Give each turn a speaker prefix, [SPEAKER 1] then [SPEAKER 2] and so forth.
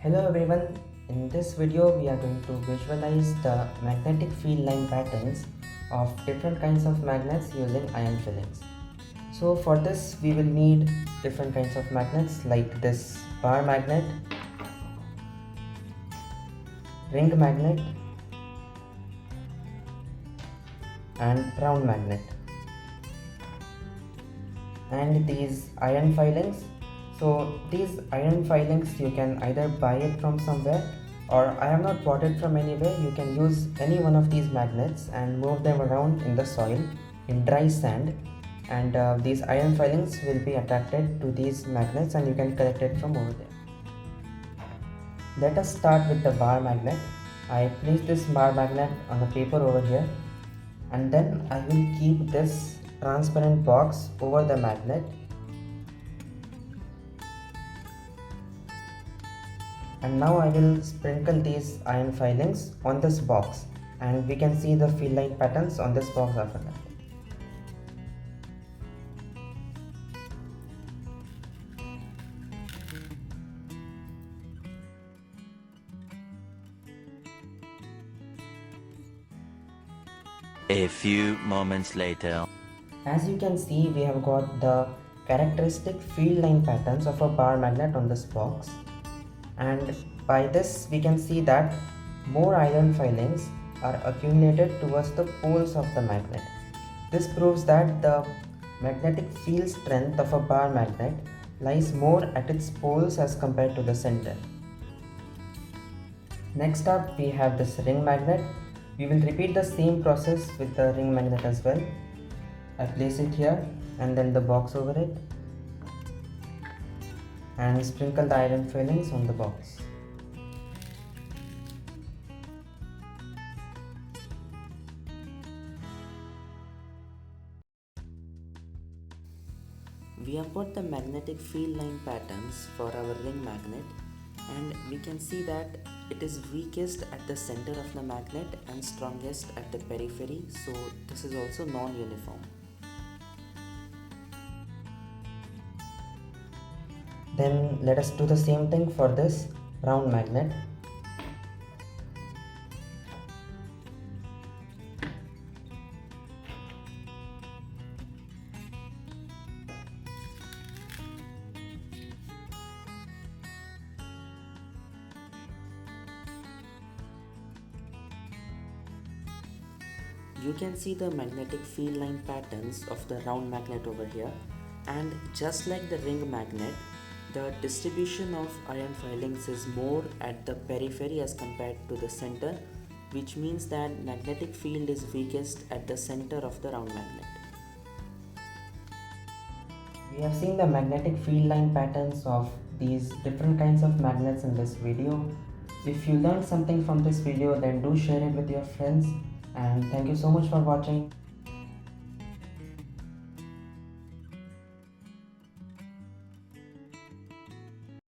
[SPEAKER 1] Hello everyone, in this video we are going to visualize the magnetic field line patterns of different kinds of magnets using ion fillings. So for this we will need different kinds of magnets like this bar magnet, ring magnet and round magnet, and these iron filings. So these iron filings you can either buy it from somewhere, or I have not bought it from anywhere. You can use any one of these magnets and move them around in the soil in dry sand, and these iron filings will be attracted to these magnets and you can collect it from over there. Let us start with the bar magnet. I place this bar magnet on the paper over here, and then I will keep this transparent box over the magnet, and now I will sprinkle these iron filings on this box, and we can see the field line patterns on this box after that.
[SPEAKER 2] A few moments later.
[SPEAKER 1] As you can see, we have got the characteristic field line patterns of a bar magnet on this box, and by this we can see that more iron filings are accumulated towards the poles of the magnet. This proves that the magnetic field strength of a bar magnet lies more at its poles as compared to the center. Next up we have this ring magnet. We will repeat the same process with the ring magnet as well. I place it here and then the box over it, and sprinkle the iron filings on the box.
[SPEAKER 3] We have got the magnetic field line patterns for our ring magnet, and we can see that it is weakest at the center of the magnet and strongest at the periphery, so this is also non-uniform.
[SPEAKER 1] Then let us do the same thing for this round magnet.
[SPEAKER 3] You can see the magnetic field line patterns of the round magnet over here, and just like the ring magnet, the distribution of iron filings is more at the periphery as compared to the center, which means that magnetic field is weakest at the center of the round magnet.
[SPEAKER 1] We have seen the magnetic field line patterns of these different kinds of magnets in this video. If you learned something from this video, then do share it with your friends, and thank you so much for watching.